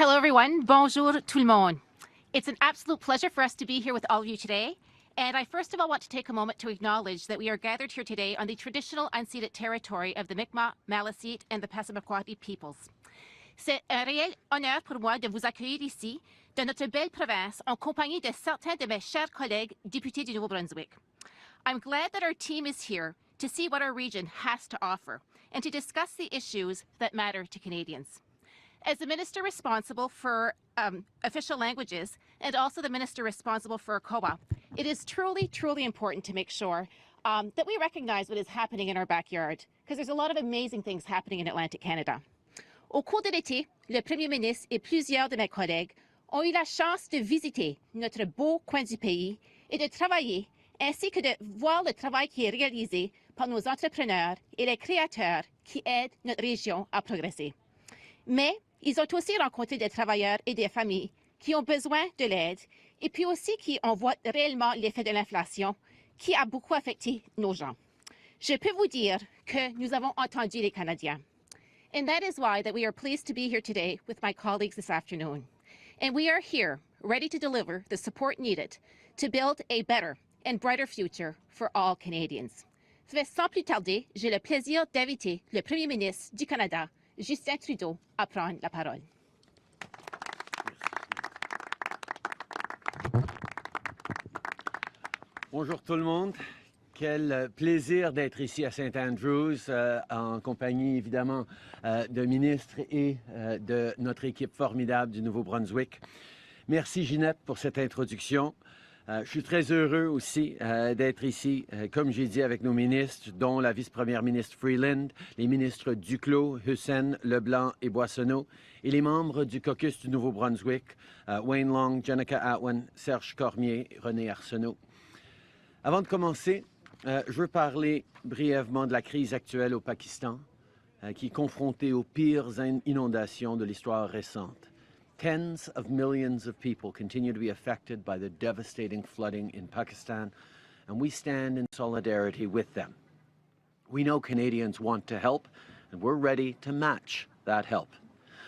Hello, everyone. Bonjour, tout le monde. It's an absolute pleasure for us to be here with all of you today. And I first of all want to take a moment to acknowledge that we are gathered here today on the traditional unceded territory of the Mi'kmaq, Maliseet, and the Passamaquoddy peoples. C'est un réel honneur pour moi de vous accueillir ici, dans notre belle province, en compagnie de certains de mes chers collègues députés du Nouveau-Brunswick. I'm glad that our team is here to see what our region has to offer and to discuss the issues that matter to Canadians. As the Minister responsible for official languages and also the Minister responsible for COA, it is truly, truly important to make sure that we recognize what is happening in our backyard, because there's a lot of amazing things happening in Atlantic Canada. Au cours de l'été, le Premier ministre et plusieurs de mes collègues ont eu la chance de visiter notre beau coin du pays et de travailler, ainsi que de voir le travail qui est réalisé par nos entrepreneurs et les créateurs qui aident notre région à progresser. Mais ils ont aussi rencontré des travailleurs et des familles qui ont besoin de l'aide et puis aussi qui en voient réellement l'effet de l'inflation qui a beaucoup affecté nos gens. Je peux vous dire que nous avons entendu les Canadiens. And that is why that we are pleased to be here today with my colleagues this afternoon. And we are here ready to deliver the support needed to build a better and brighter future for all Canadians. Sans plus tarder, j'ai le plaisir d'inviter le Premier ministre du Canada, Justin Trudeau, à prendre la parole. Bonjour tout le monde. Quel plaisir d'être ici à St. Andrews en compagnie évidemment de ministres et de notre équipe formidable du Nouveau-Brunswick. Merci Ginette pour cette introduction. Je suis très heureux aussi d'être ici, comme j'ai dit, avec nos ministres, dont la vice-première ministre Freeland, les ministres Duclos, Hussen, LeBlanc et Boissonnault, et les membres du caucus du Nouveau-Brunswick, Wayne Long, Jenica Atwin, Serge Cormier, René Arsenault. Avant de commencer, je veux parler brièvement de la crise actuelle au Pakistan, qui est confrontée aux pires inondations de l'histoire récente. Tens of millions of people continue to be affected by the devastating flooding in Pakistan, and we stand in solidarity with them. We know Canadians want to help, and we're ready to match that help.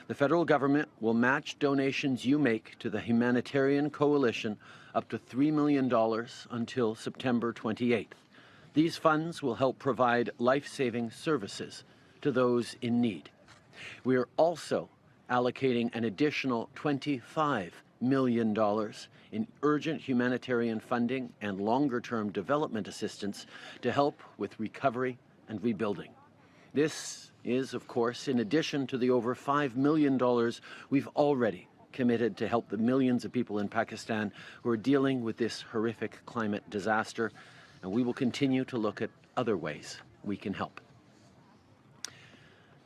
The federal government will match donations you make to the humanitarian coalition up to $3 million until September 28th. These funds will help provide life-saving services to those in need. We are also allocating an additional $25 million in urgent humanitarian funding and longer-term development assistance to help with recovery and rebuilding. This is, of course, in addition to the over $5 million we've already committed to help the millions of people in Pakistan who are dealing with this horrific climate disaster, and we will continue to look at other ways we can help.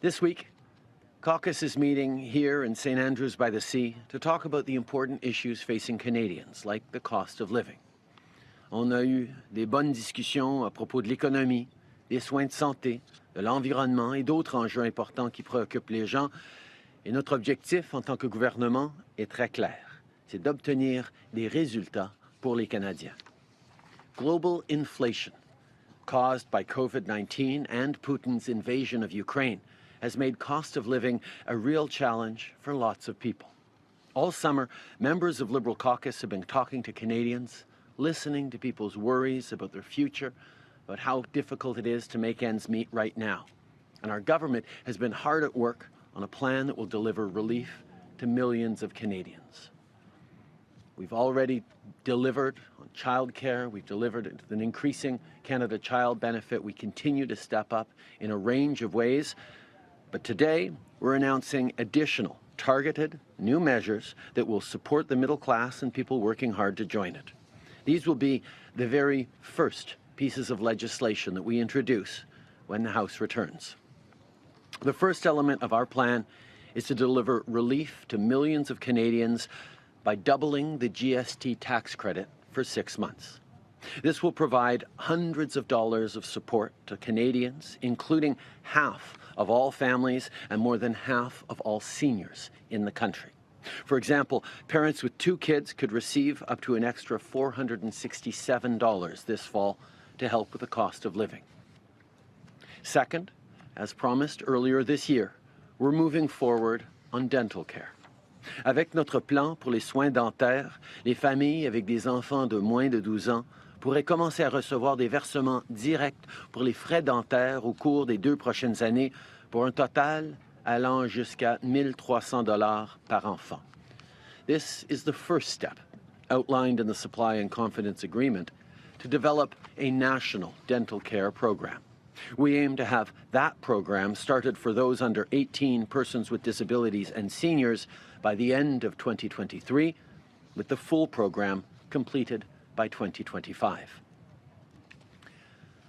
This week, caucus is meeting here in St. Andrews by the Sea to talk about the important issues facing Canadians, like the cost of living. On a eu des bonnes discussions à propos de l'économie, des soins de santé, de l'environnement et d'autres enjeux importants qui préoccupent les gens. Et notre objectif en tant que gouvernement est très clair, c'est d'obtenir des résultats pour les Canadiens. Global inflation, caused by COVID-19 and Putin's invasion of Ukraine, has made cost of living a real challenge for lots of people. All summer, members of Liberal caucus have been talking to Canadians, listening to people's worries about their future, about how difficult it is to make ends meet right now. And our government has been hard at work on a plan that will deliver relief to millions of Canadians. We've already delivered on childcare. We've delivered an increasing Canada Child benefit. We continue to step up in a range of ways. But today, we're announcing additional targeted new measures that will support the middle class and people working hard to join it. These will be the very first pieces of legislation that we introduce when the House returns. The first element of our plan is to deliver relief to millions of Canadians by doubling the GST tax credit for 6 months. This will provide hundreds of dollars of support to Canadians, including half of all families and more than half of all seniors in the country. For example, parents with 2 kids could receive up to an extra $467 this fall to help with the cost of living. Second, as promised earlier this year, we're moving forward on dental care. Avec notre plan pour les soins dentaires, les familles avec des enfants de moins de 12 ans pourraient commencer à recevoir des versements directs pour les frais dentaires au cours des 2 prochaines années pour un total allant jusqu'à 1 300 $ par enfant. This is the first step, outlined in the Supply and Confidence Agreement, to develop a national dental care program. We aim to have that program started for those under 18, persons with disabilities, and seniors by the end of 2023, with the full program completed by 2025.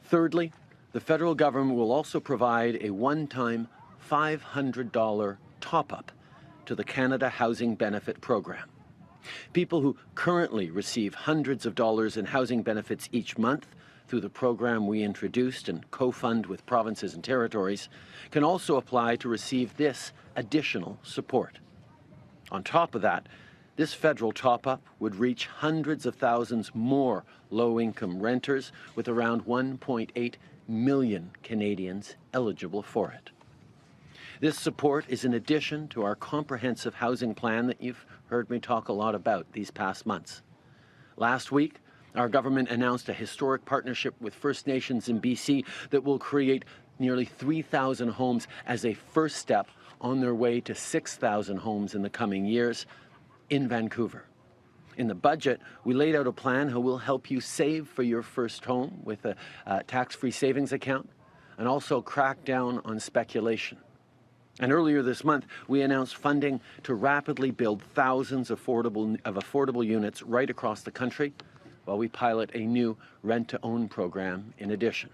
Thirdly, the federal government will also provide a one-time $500 top-up to the Canada Housing Benefit Program. People who currently receive hundreds of dollars in housing benefits each month through the program we introduced and co-fund with provinces and territories can also apply to receive this additional support. On top of that, this federal top-up would reach hundreds of thousands more low-income renters, with around 1.8 million Canadians eligible for it. This support is in addition to our comprehensive housing plan that you've heard me talk a lot about these past months. Last week, our government announced a historic partnership with First Nations in BC that will create nearly 3,000 homes as a first step on their way to 6,000 homes in the coming years in Vancouver. In the budget, we laid out a plan how we'll help you save for your first home with a tax-free savings account and also crack down on speculation. And earlier this month, we announced funding to rapidly build thousands of affordable units right across the country, while we pilot a new rent-to-own program in addition.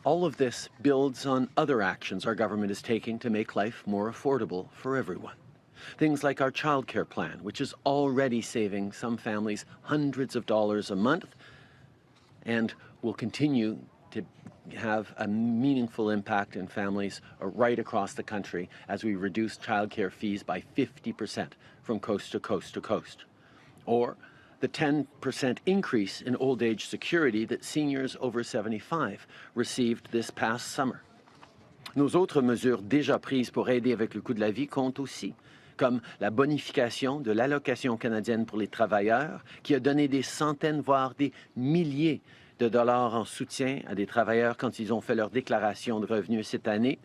All of this builds on other actions our government is taking to make life more affordable for everyone. Things like our childcare plan, which is already saving some families hundreds of dollars a month and will continue to have a meaningful impact in families right across the country as we reduce childcare fees by 50% from coast to coast to coast. Or the 10% increase in old age security that seniors over 75 received this past summer. Nos autres mesures déjà prises pour aider avec le coût de la vie comptent aussi, comme la bonification de l'allocation canadienne pour les travailleurs, qui a donné des centaines, voire des milliers de dollars en soutien à des travailleurs quand ils ont fait leur déclaration de revenus cette année,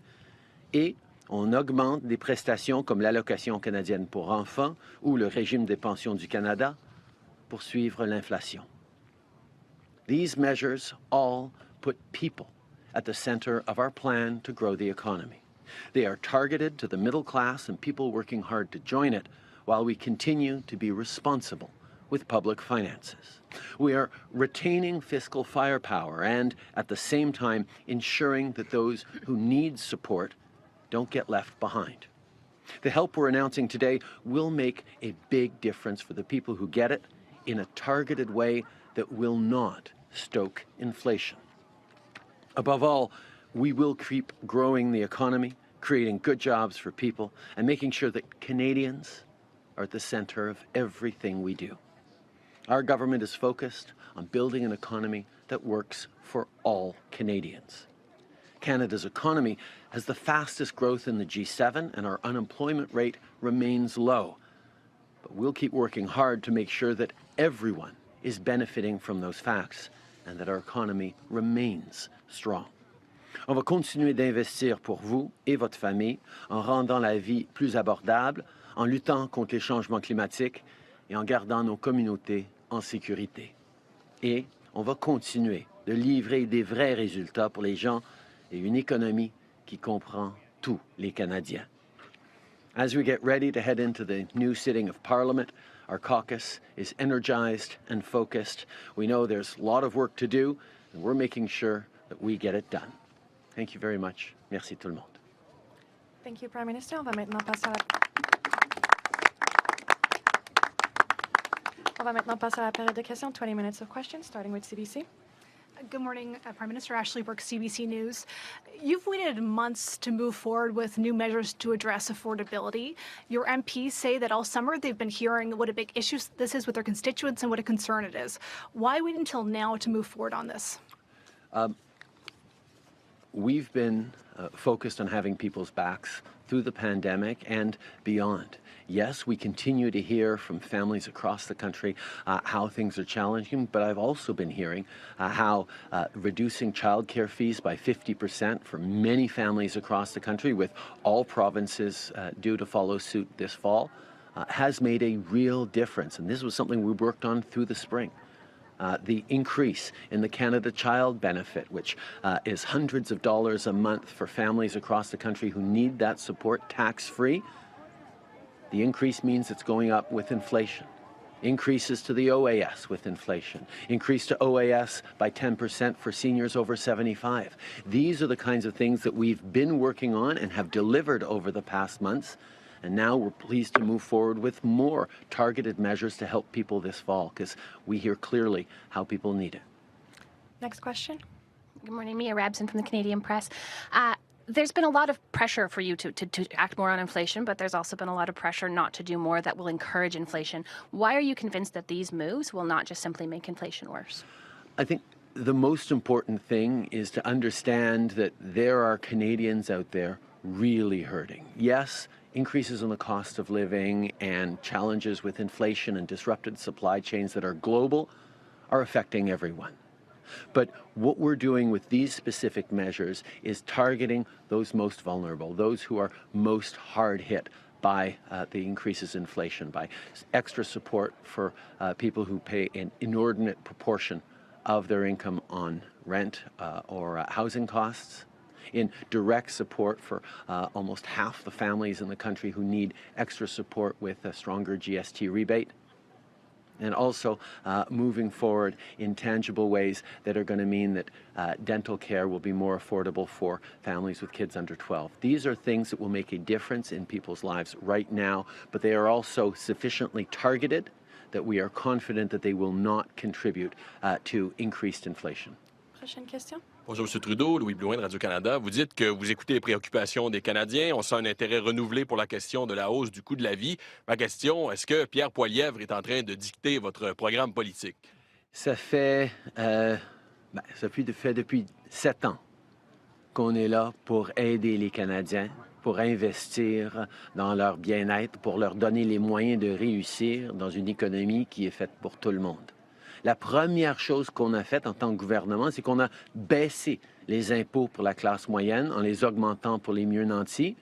et on augmente des prestations comme l'allocation canadienne pour enfants ou le régime des pensions du Canada pour suivre l'inflation. These measures all put people at the center of our plan to grow the economy. They are targeted to the middle class and people working hard to join it, while we continue to be responsible with public finances. We are retaining fiscal firepower and, at the same time, ensuring that those who need support don't get left behind. The help we're announcing today will make a big difference for the people who get it in a targeted way that will not stoke inflation. Above all, we will keep growing the economy, creating good jobs for people, and making sure that Canadians are at the center of everything we do. Our government is focused on building an economy that works for all Canadians. Canada's economy has the fastest growth in the G7, and our unemployment rate remains low. But we'll keep working hard to make sure that everyone is benefiting from those facts and that our economy remains strong. On va continuer d'investir pour vous et votre famille en rendant la vie plus abordable, en luttant contre les changements climatiques et en gardant nos communautés en sécurité. Et on va continuer de livrer des vrais résultats pour les gens et une économie qui comprend tous les Canadiens. As we get ready to head into the new sitting of Parliament, our caucus is energized and focused. We know there's a lot of work to do, and we're making sure that we get it done. Thank you very much. Merci tout le monde. Thank you, Prime Minister. On va maintenant passer à la période de questions, 20 minutes of questions, starting with CBC. Good morning, Prime Minister. Ashley Burke, CBC News. You've waited months to move forward with new measures to address affordability. Your MPs say that all summer they've been hearing what a big issue this is with their constituents and what a concern it is. Why wait until now to move forward on this? we've been focused on having people's backs through the pandemic and beyond. Yes, we continue to hear from families across the country how things are challenging, but I've also been hearing how reducing childcare fees by 50% for many families across the country, with all provinces due to follow suit this fall, has made a real difference. And this was something we worked on through the spring. The increase in the Canada Child Benefit, which is hundreds of dollars a month for families across the country who need that support tax-free. The increase means it's going up with inflation. Increases to the OAS with inflation. Increase to OAS by 10% for seniors over 75. These are the kinds of things that we've been working on and have delivered over the past months. And now we're pleased to move forward with more targeted measures to help people this fall, because we hear clearly how people need it. Next question. Good morning, Mia Rabson from the Canadian Press. There's been a lot of pressure for you to act more on inflation, but there's also been a lot of pressure not to do more that will encourage inflation. Why are you convinced that these moves will not just simply make inflation worse? I think the most important thing is to understand that there are Canadians out there really hurting. Yes, increases in the cost of living and challenges with inflation and disrupted supply chains that are global are affecting everyone. But what we're doing with these specific measures is targeting those most vulnerable, those who are most hard hit by the increases in inflation, by extra support for people who pay an inordinate proportion of their income on rent or housing costs, in direct support for almost half the families in the country who need extra support with a stronger GST rebate, and also moving forward in tangible ways that are going to mean that dental care will be more affordable for families with kids under 12. These are things that will make a difference in people's lives right now, but they are also sufficiently targeted that we are confident that they will not contribute to increased inflation. Prochaine question. Bonjour, M. Trudeau. Louis Blouin de Radio-Canada. Vous dites que vous écoutez les préoccupations des Canadiens. On sent un intérêt renouvelé pour la question de la hausse du coût de la vie. Ma question, est-ce que Pierre Poilievre est en train de dicter votre programme politique? Ça fait depuis 7 ans qu'on est là pour aider les Canadiens, pour investir dans leur bien-être, pour leur donner les moyens de réussir dans une économie qui est faite pour tout le monde. La première chose qu'on a faite en tant que gouvernement, c'est qu'on a baissé les impôts pour la classe moyenne en les augmentant pour les mieux nantis.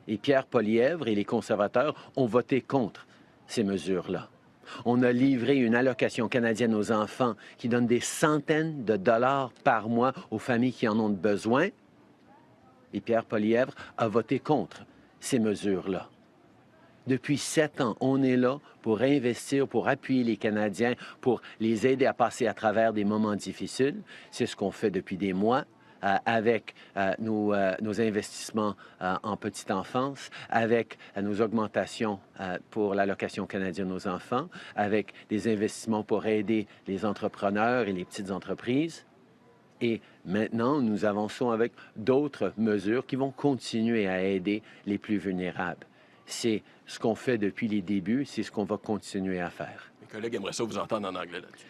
Et Pierre Poilievre et les conservateurs ont voté contre ces mesures-là. On a livré une allocation canadienne aux enfants qui donne des centaines de dollars par mois aux familles qui en ont besoin. Et Pierre Poilievre a voté contre ces mesures-là. Depuis 7 ans, on est là pour investir, pour appuyer les Canadiens, pour les aider à passer à travers des moments difficiles. C'est ce qu'on fait depuis des mois avec nos investissements en petite enfance, avec nos augmentations pour l'allocation canadienne aux enfants, avec des investissements pour aider les entrepreneurs et les petites entreprises. Et maintenant, nous avançons avec d'autres mesures qui vont continuer à aider les plus vulnérables. C'est ce qu'on fait depuis les débuts, c'est ce qu'on va continuer à faire. Mes collègues aimeraient ça vous entendre en anglais là-dessus.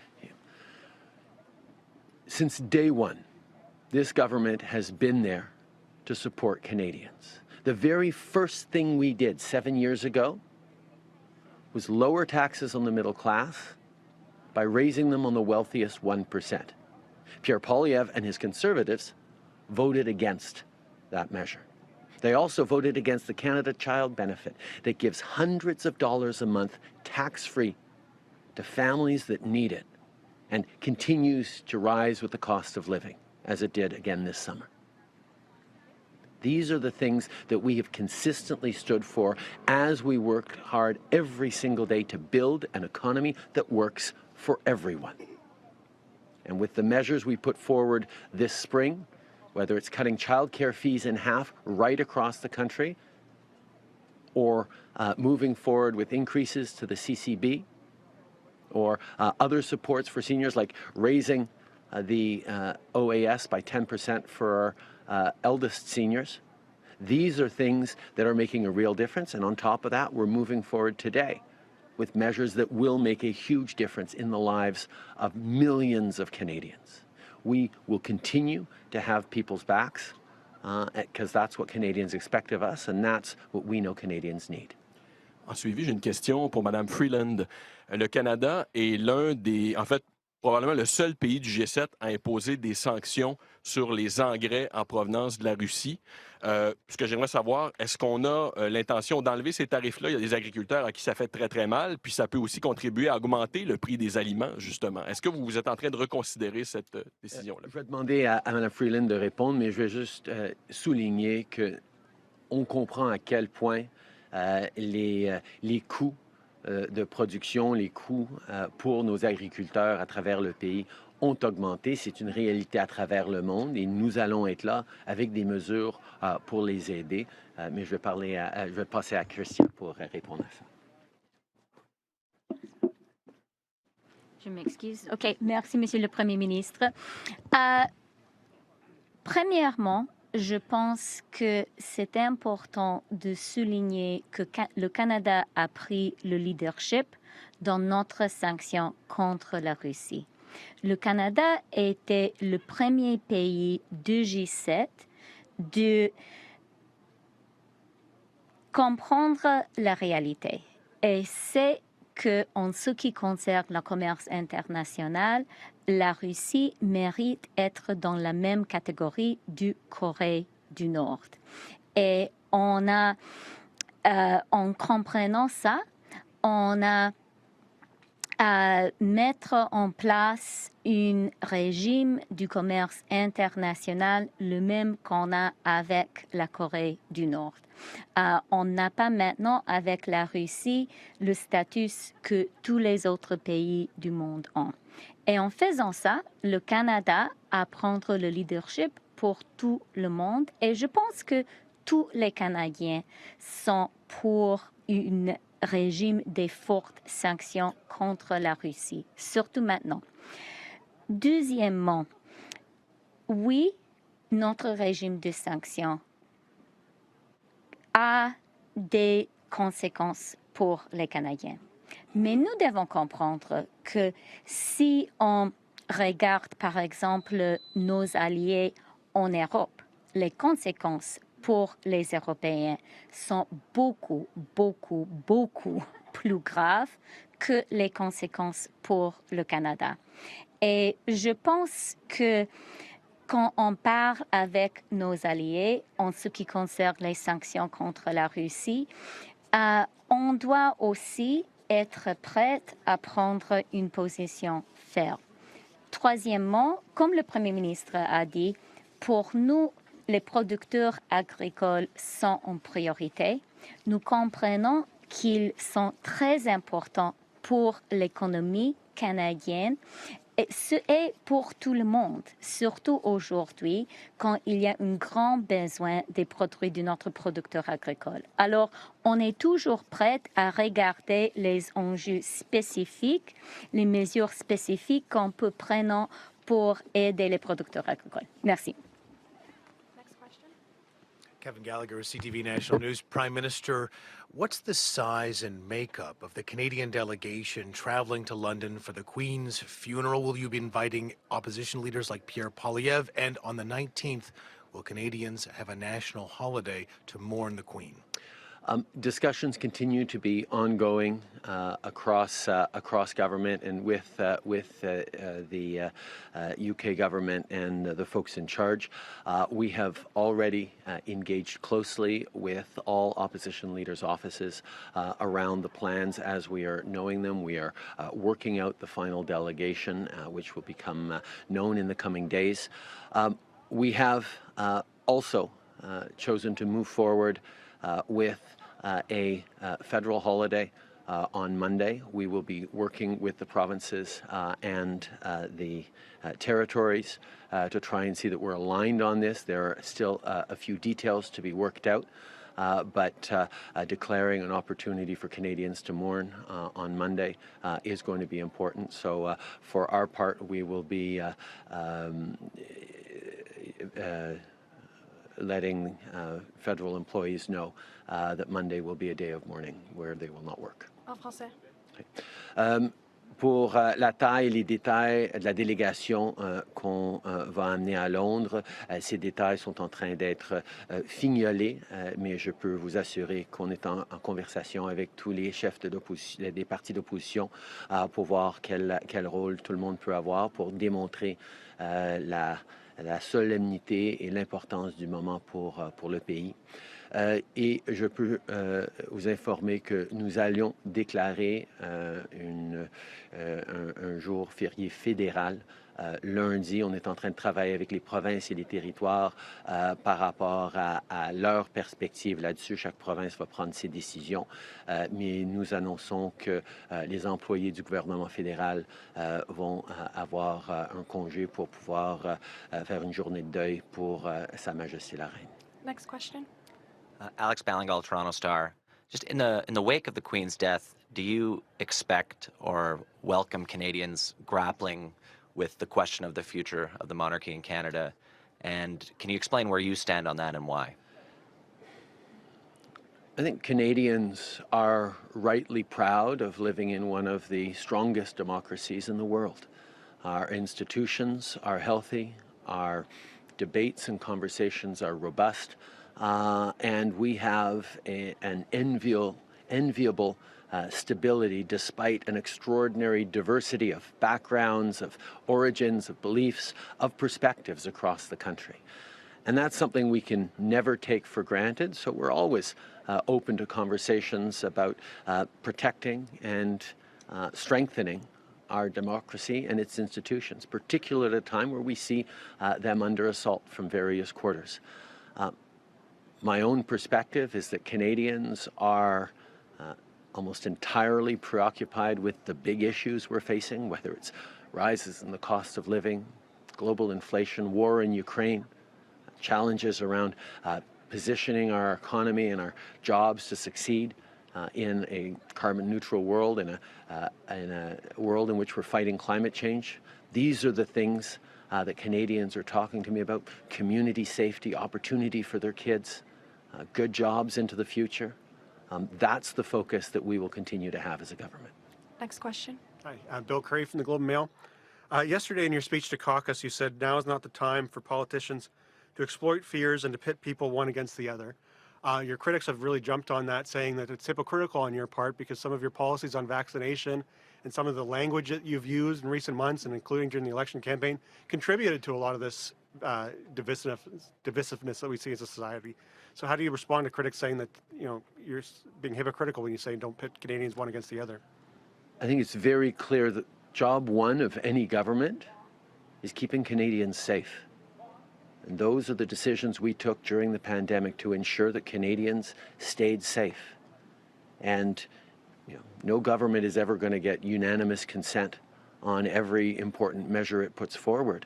Since day one, this government has been there to support Canadians. The very first thing we did 7 years ago was lower taxes on the middle class by raising them on the wealthiest 1%. Pierre Poilievre and his Conservatives voted against that measure. They also voted against the Canada Child Benefit that gives hundreds of dollars a month tax-free to families that need it and continues to rise with the cost of living, as it did again this summer. These are the things that we have consistently stood for as we work hard every single day to build an economy that works for everyone. And with the measures we put forward this spring, whether it's cutting childcare fees in half right across the country, or moving forward with increases to the CCB, or other supports for seniors like raising the OAS by 10% for our eldest seniors. These are things that are making a real difference, and on top of that, we're moving forward today with measures that will make a huge difference in the lives of millions of Canadians. we will continue to have people's backs because that's what Canadians expect of us, and that's what we know Canadians need. En suivi, j'ai une question pour Mme Freeland. Le Canada est en fait, probablement le seul pays du G7 à imposer des sanctions sur les engrais en provenance de la Russie. Ce que j'aimerais savoir, est-ce qu'on a l'intention d'enlever ces tarifs-là? Il y a des agriculteurs à qui ça fait très, très mal, puis ça peut aussi contribuer à augmenter le prix des aliments, justement. Est-ce que vous êtes en train de reconsidérer cette décision-là? Je vais demander à Mme Freeland de répondre, mais je vais juste souligner qu'on comprend à quel point les coûts de production, les coûts pour nos agriculteurs à travers le pays ont augmenté. C'est une réalité à travers le monde et nous allons être là avec des mesures pour les aider. Mais je vais passer à Chrystia pour répondre à ça. Je m'excuse. OK, merci, Monsieur le Premier ministre. Premièrement, je pense que c'est important de souligner que le Canada a pris le leadership dans notre sanction contre la Russie. Le Canada était le premier pays du G7 de comprendre la réalité. Et c'est qu'en ce qui concerne le commerce international, la Russie mérite d'être dans la même catégorie du Corée du Nord. Et en comprenant ça, on a à mettre en place un régime du commerce international, le même qu'on a avec la Corée du Nord. On n'a pas maintenant avec la Russie le statut que tous les autres pays du monde ont. Et en faisant ça, le Canada a prendre le leadership pour tout le monde. Et je pense que tous les Canadiens sont pour un régime des fortes sanctions contre la Russie, surtout maintenant. Deuxièmement, oui, notre régime de sanctions a des conséquences pour les Canadiens. Mais nous devons comprendre que si on regarde, par exemple, nos alliés en Europe, les conséquences pour les Européens sont beaucoup, beaucoup, beaucoup plus graves que les conséquences pour le Canada. Et je pense que quand on parle avec nos alliés en ce qui concerne les sanctions contre la Russie, on doit aussi être prête à prendre une position ferme. Troisièmement, comme le Premier ministre a dit, pour nous, les producteurs agricoles sont en priorité. Nous comprenons qu'ils sont très importants pour l'économie canadienne et ce est pour tout le monde, surtout aujourd'hui, quand il y a un grand besoin des produits de notre producteur agricole. Alors, on est toujours prêt à regarder les enjeux spécifiques, les mesures spécifiques qu'on peut prendre pour aider les producteurs agricoles. Merci. Kevin Gallagher, CTV National News. Prime Minister, what's the size and makeup of the Canadian delegation traveling to London for the Queen's funeral? Will you be inviting opposition leaders like Pierre Poilievre? And on the 19th, will Canadians have a national holiday to mourn the Queen? Discussions continue to be ongoing across government and with the UK government and the folks in charge. We have already engaged closely with all opposition leaders' offices around the plans as we are knowing them. We are working out the final delegation, which will become known in the coming days. We have also chosen to move forward with a federal holiday on Monday. We will be working with the provinces and the territories to try and see that we're aligned on this. There are still a few details to be worked out, but declaring an opportunity for Canadians to mourn on Monday is going to be important. So for our part, we will be letting federal employees know that Monday will be a day of mourning where they will not work. En français. Pour la taille et les détails de la délégation qu'on va amener à Londres, ces détails sont en train d'être fignolés, mais je peux vous assurer qu'on est en conversation avec tous les chefs des partis d'opposition pour voir quel rôle tout le monde peut avoir pour démontrer la solennité et l'importance du moment pour le pays. Et je peux vous informer que nous allions déclarer un jour férié fédéral. Lundi, on est en train de travailler avec les provinces et les territoires par rapport à leur perspective là-dessus. Chaque province va prendre ses décisions, mais nous annonçons que les employés du gouvernement fédéral vont avoir un congé pour pouvoir faire une journée de deuil pour Sa Majesté la Reine. Next question. Alex Ballingall, Toronto Star. Just in the wake of the Queen's death, do you expect or welcome Canadians grappling with the question of the future of the monarchy in Canada? And can you explain where you stand on that and why? I think Canadians are rightly proud of living in one of the strongest democracies in the world. Our institutions are healthy, our debates and conversations are robust, and we have an enviable stability despite an extraordinary diversity of backgrounds, of origins, of beliefs, of perspectives across the country. And that's something we can never take for granted, so we're always open to conversations about protecting and strengthening our democracy and its institutions, particularly at a time where we see them under assault from various quarters. My own perspective is that Canadians are almost entirely preoccupied with the big issues we're facing, whether it's rises in the cost of living, global inflation, war in Ukraine, challenges around positioning our economy and our jobs to succeed in a carbon-neutral world, in a world in which we're fighting climate change. These are the things that Canadians are talking to me about: community safety, opportunity for their kids, good jobs into the future. That's the focus that we will continue to have as a government. Next question. Hi, I'm Bill Cray from the Globe and Mail. Yesterday in your speech to caucus, you said now is not the time for politicians to exploit fears and to pit people one against the other. Your critics have really jumped on that, saying that it's hypocritical on your part because some of your policies on vaccination and some of the language that you've used in recent months, and including during the election campaign, contributed to a lot of this divisiveness that we see as a society. So how do you respond to critics saying that, you know, you're being hypocritical when you say don't pit Canadians one against the other? I think it's very clear that job one of any government is keeping Canadians safe. And those are the decisions we took during the pandemic to ensure that Canadians stayed safe. And you know, no government is ever going to get unanimous consent on every important measure it puts forward.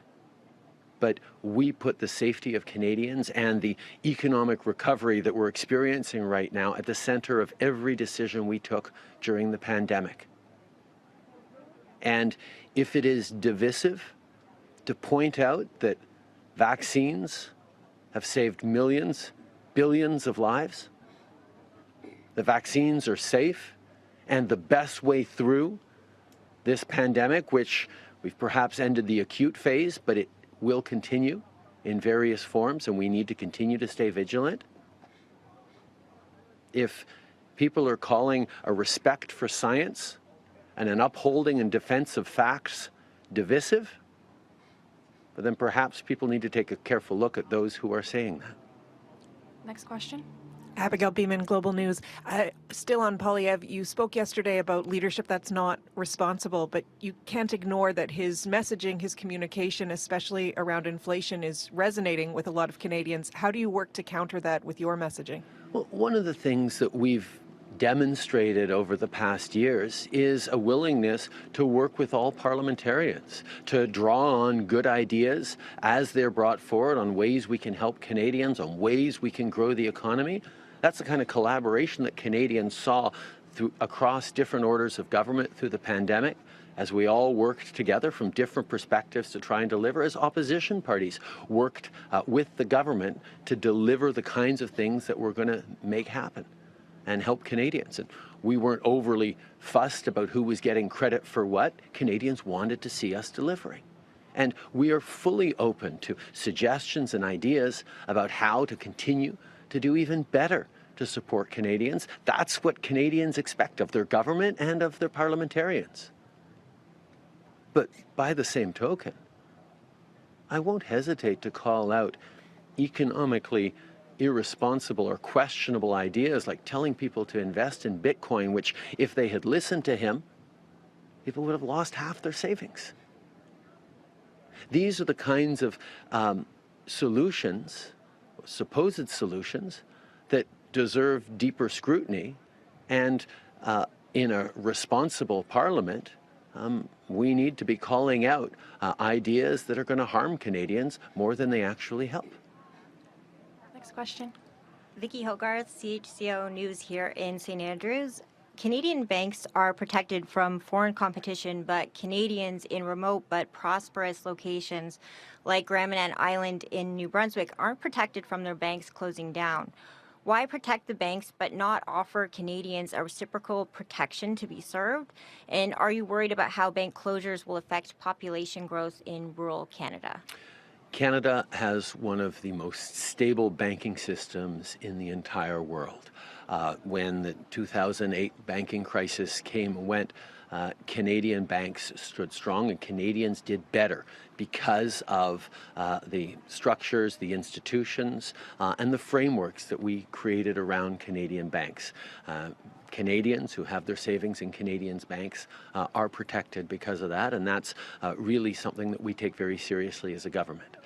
But we put the safety of Canadians and the economic recovery that we're experiencing right now at the center of every decision we took during the pandemic. And if it is divisive to point out that vaccines have saved millions, billions of lives, the vaccines are safe, and the best way through this pandemic, which we've perhaps ended the acute phase, but it will continue in various forms, and we need to continue to stay vigilant. If people are calling a respect for science and an upholding and defense of facts divisive, but then perhaps people need to take a careful look at those who are saying that. Next question. Abigail Beeman, Global News. Still on Poilievre, you spoke yesterday about leadership that's not responsible, but you can't ignore that his messaging, his communication, especially around inflation, is resonating with a lot of Canadians. How do you work to counter that with your messaging? Well, one of the things that we've demonstrated over the past years is a willingness to work with all parliamentarians, to draw on good ideas as they're brought forward on ways we can help Canadians, on ways we can grow the economy. That's the kind of collaboration that Canadians saw across different orders of government through the pandemic, as we all worked together from different perspectives to try and deliver, as opposition parties worked with the government to deliver the kinds of things that we're going to make happen and help Canadians. And we weren't overly fussed about who was getting credit for what. Canadians wanted to see us delivering. And we are fully open to suggestions and ideas about how to continue to do even better to support Canadians. That's what Canadians expect of their government and of their parliamentarians. But by the same token, I won't hesitate to call out economically irresponsible or questionable ideas like telling people to invest in Bitcoin, which if they had listened to him, people would have lost half their savings. These are the kinds of solutions, supposed solutions, that deserve deeper scrutiny, and in a responsible parliament, we need to be calling out ideas that are going to harm Canadians more than they actually help. Next question. Vicky Hogarth, CHCO News here in St. Andrews. Canadian banks are protected from foreign competition, but Canadians in remote but prosperous locations like Grand Manan Island in New Brunswick aren't protected from their banks closing down. Why protect the banks but not offer Canadians a reciprocal protection to be served? And are you worried about how bank closures will affect population growth in rural Canada? Canada has one of the most stable banking systems in the entire world. When the 2008 banking crisis came and went, Canadian banks stood strong and Canadians did better because of the structures, the institutions, and the frameworks that we created around Canadian banks. Canadians who have their savings in Canadian banks are protected because of that, and that's really something that we take very seriously as a government.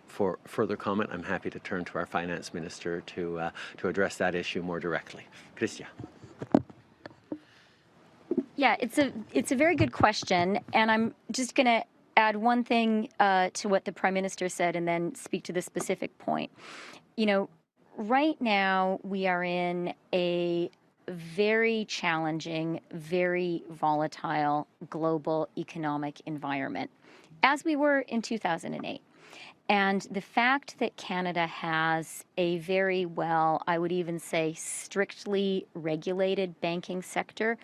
For further comment, I'm happy to turn to our Finance Minister to address that issue more directly. Chrystia. Yeah, it's a very good question, and I'm just going to add one thing to what the Prime Minister said and then speak to the specific point. You know, right now we are in a very challenging, very volatile global economic environment, as we were in 2008. And the fact that Canada has a very well, I would even say, strictly regulated banking sector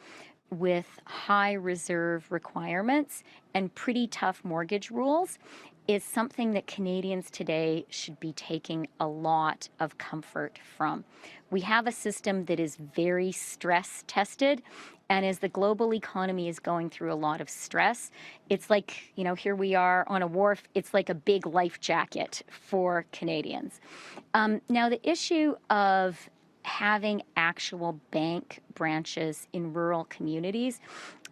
with high reserve requirements and pretty tough mortgage rules is something that Canadians today should be taking a lot of comfort from. We have a system that is very stress tested, and as the global economy is going through a lot of stress, it's like, you know, here we are on a wharf, it's like a big life jacket for Canadians. Now, the issue of having actual bank branches in rural communities,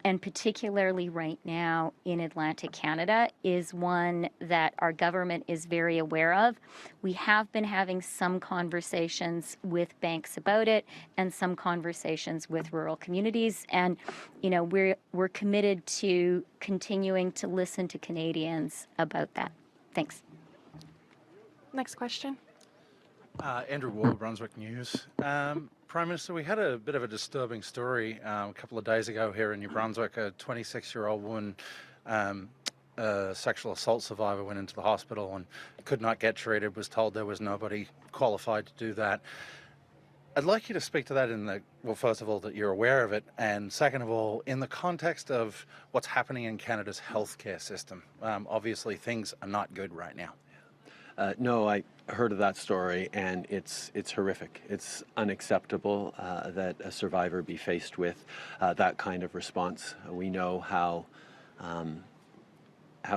and particularly right now in Atlantic Canada, is one that our government is very aware of. We have been having some conversations with banks about it and some conversations with rural communities, and you know, we're committed to continuing to listen to Canadians about that. Thanks. Next question. Andrew Wall, Brunswick News. Prime Minister, we had a bit of a disturbing story a couple of days ago here in New Brunswick. A 26-year-old woman, a sexual assault survivor, went into the hospital and could not get treated, was told there was nobody qualified to do that. I'd like you to speak to that in the, well, first of all, that you're aware of it, and second of all, in the context of what's happening in Canada's healthcare system. Obviously, things are not good right now. No, I heard of that story, and it's horrific. It's unacceptable that a survivor be faced with that kind of response. We know how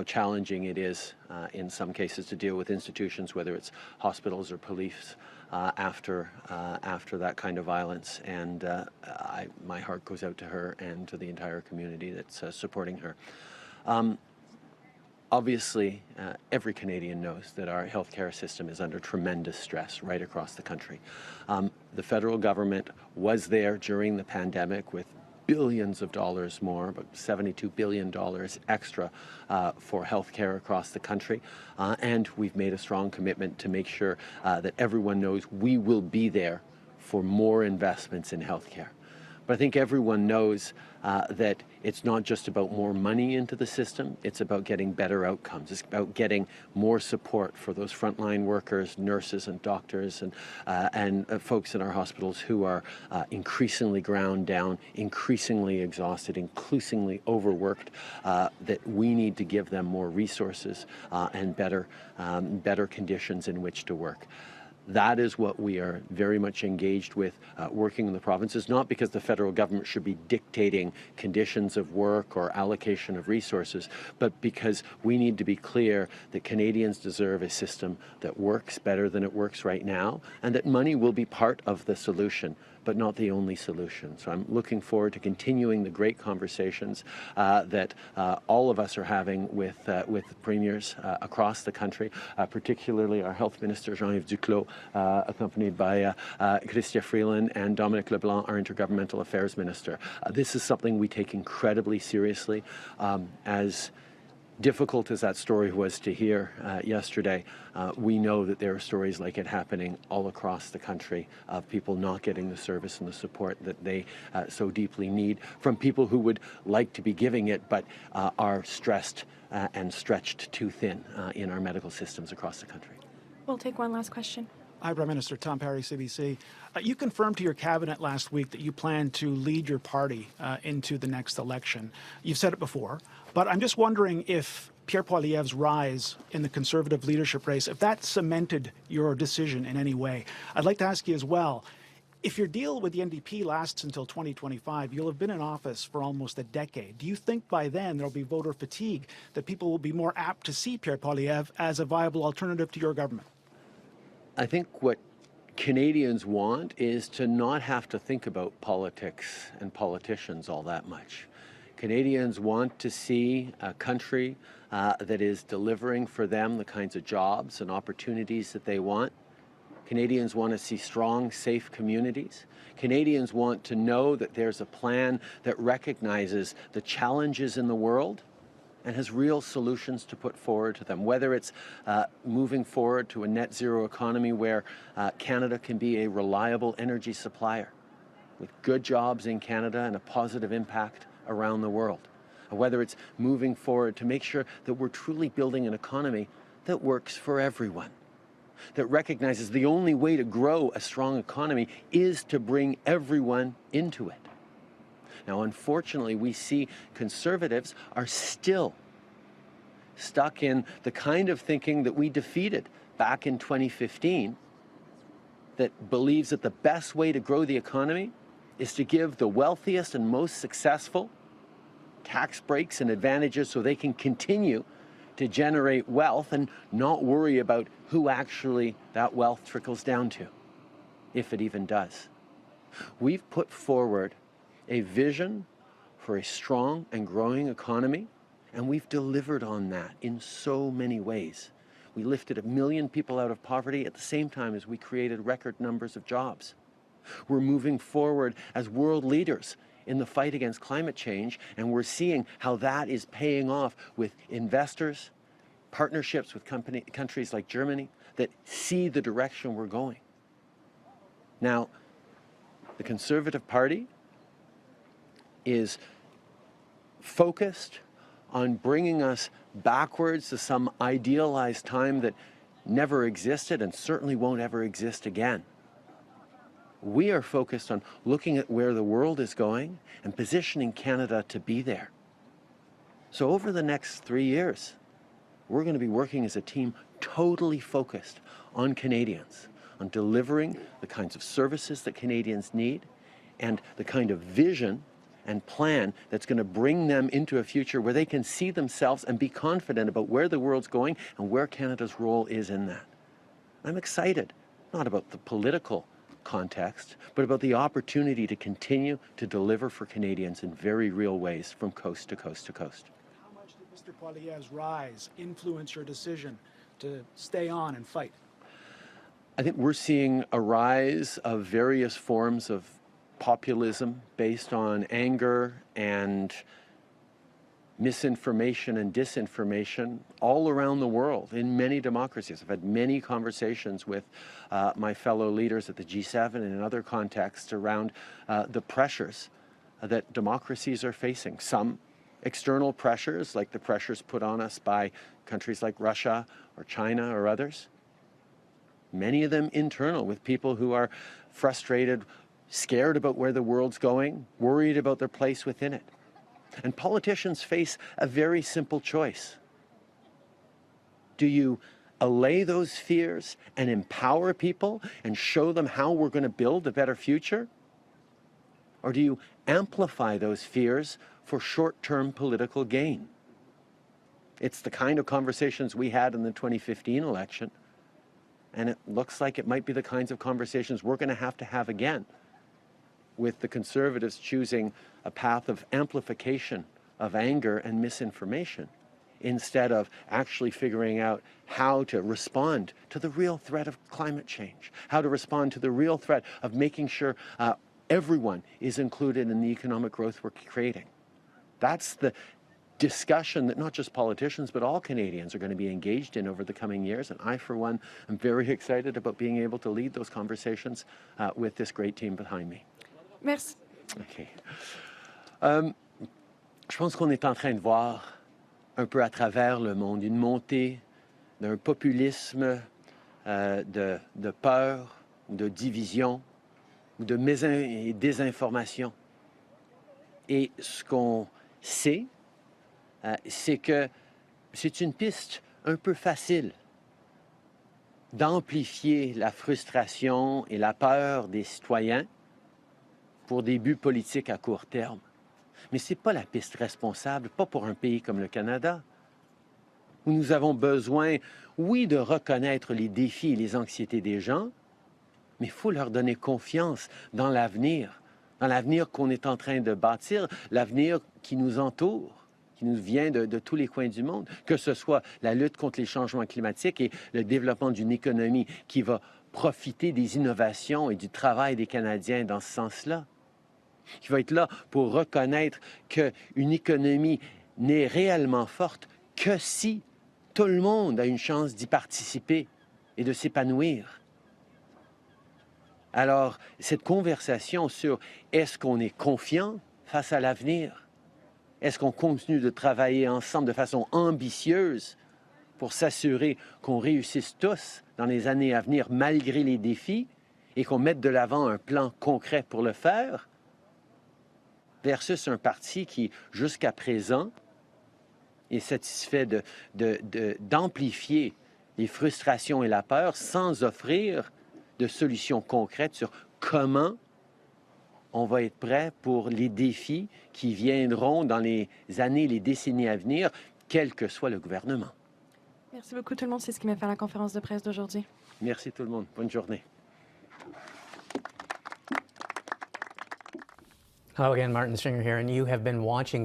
challenging it is in some cases to deal with institutions, whether it's hospitals or police, after that kind of violence. And my heart goes out to her and to the entire community that's supporting her. Obviously, every Canadian knows that our healthcare system is under tremendous stress right across the country. The federal government was there during the pandemic with billions of dollars more, about $72 billion extra for healthcare across the country. And we've made a strong commitment to make sure that everyone knows we will be there for more investments in healthcare. But I think everyone knows that it's not just about more money into the system, it's about getting better outcomes. It's about getting more support for those frontline workers, nurses and doctors and folks in our hospitals who are increasingly ground down, increasingly exhausted, increasingly overworked, that we need to give them more resources and better conditions in which to work. That is what we are very much engaged with working in the provinces, not because the federal government should be dictating conditions of work or allocation of resources, but because we need to be clear that Canadians deserve a system that works better than it works right now, and that money will be part of the solution, but not the only solution. So I'm looking forward to continuing the great conversations that all of us are having with premiers across the country, particularly our Health Minister, Jean-Yves Duclos, accompanied by Chrystia Freeland and Dominic LeBlanc, our Intergovernmental Affairs Minister. This is something we take incredibly seriously. As difficult as that story was to hear yesterday, we know that there are stories like it happening all across the country of people not getting the service and the support that they so deeply need from people who would like to be giving it but are stressed and stretched too thin in our medical systems across the country. We'll take one last question. Hi, Prime Minister. Tom Parry, CBC. You confirmed to your cabinet last week that you plan to lead your party into the next election. You've said it before, but I'm just wondering if Pierre Poilievre's rise in the Conservative leadership race, if that cemented your decision in any way. I'd like to ask you as well, if your deal with the NDP lasts until 2025, you'll have been in office for almost a decade. Do you think by then there'll be voter fatigue, that people will be more apt to see Pierre Poilievre as a viable alternative to your government? I think what Canadians want is to not have to think about politics and politicians all that much. Canadians want to see a country that is delivering for them the kinds of jobs and opportunities that they want. Canadians want to see strong, safe communities. Canadians want to know that there's a plan that recognizes the challenges in the world and has real solutions to put forward to them, whether it's moving forward to a net zero economy where Canada can be a reliable energy supplier with good jobs in Canada and a positive impact around the world, or whether it's moving forward to make sure that we're truly building an economy that works for everyone, that recognizes the only way to grow a strong economy is to bring everyone into it. Now, unfortunately, we see Conservatives are still stuck in the kind of thinking that we defeated back in 2015, that believes that the best way to grow the economy is to give the wealthiest and most successful tax breaks and advantages so they can continue to generate wealth and not worry about who actually that wealth trickles down to, if it even does. We've put forward a vision for a strong and growing economy, and we've delivered on that in so many ways. We lifted 1 million people out of poverty at the same time as we created record numbers of jobs. We're moving forward as world leaders in the fight against climate change, and we're seeing how that is paying off with investors, partnerships with countries like Germany that see the direction we're going. Now, the Conservative Party is focused on bringing us backwards to some idealized time that never existed and certainly won't ever exist again. We are focused on looking at where the world is going and positioning Canada to be there. So over the next 3 years, we're going to be working as a team totally focused on Canadians, on delivering the kinds of services that Canadians need and the kind of vision and plan that's going to bring them into a future where they can see themselves and be confident about where the world's going and where Canada's role is in that. I'm excited, not about the political context, but about the opportunity to continue to deliver for Canadians in very real ways from coast to coast to coast. How much did Mr. Poilievre's rise influence your decision to stay on and fight? I think we're seeing a rise of various forms of populism based on anger and misinformation and disinformation all around the world in many democracies. I've had many conversations with my fellow leaders at the G7 and in other contexts around the pressures that democracies are facing. Some external pressures, like the pressures put on us by countries like Russia or China or others. Many of them internal, with people who are frustrated, scared about where the world's going, worried about their place within it. And politicians face a very simple choice. Do you allay those fears and empower people and show them how we're going to build a better future? Or do you amplify those fears for short-term political gain? It's the kind of conversations we had in the 2015 election, and it looks like it might be the kinds of conversations we're going to have again, with the Conservatives choosing a path of amplification of anger and misinformation instead of actually figuring out how to respond to the real threat of climate change, how to respond to the real threat of making sure everyone is included in the economic growth we're creating. That's the discussion that not just politicians but all Canadians are going to be engaged in over the coming years, and I, for one, am very excited about being able to lead those conversations with this great team behind me. Merci. OK. Je pense qu'on est en train de voir un peu à travers le monde une montée d'un populisme de peur, de division, de désinformation. Et ce qu'on sait, c'est que c'est une piste un peu facile d'amplifier la frustration et la peur des citoyens pour des buts politiques à court terme. Mais ce n'est pas la piste responsable, pas pour un pays comme le Canada, où nous avons besoin, oui, de reconnaître les défis et les anxiétés des gens, mais il faut leur donner confiance dans l'avenir qu'on est en train de bâtir, l'avenir qui nous entoure, qui nous vient de tous les coins du monde, que ce soit la lutte contre les changements climatiques et le développement d'une économie qui va profiter des innovations et du travail des Canadiens dans ce sens-là, qui va être là pour reconnaître qu'une économie n'est réellement forte que si tout le monde a une chance d'y participer et de s'épanouir. Alors, cette conversation sur est-ce qu'on est confiant face à l'avenir? Est-ce qu'on continue de travailler ensemble de façon ambitieuse pour s'assurer qu'on réussisse tous dans les années à venir malgré les défis et qu'on mette de l'avant un plan concret pour le faire? Versus un parti qui, jusqu'à présent, est satisfait d'amplifier les frustrations et la peur sans offrir de solutions concrètes sur comment on va être prêt pour les défis qui viendront dans les années, les décennies à venir, quel que soit le gouvernement. Merci beaucoup tout le monde. C'est ce qui m'a fait la conférence de presse d'aujourd'hui. Merci tout le monde. Bonne journée. Hello again, Martin Stringer here, and you have been watching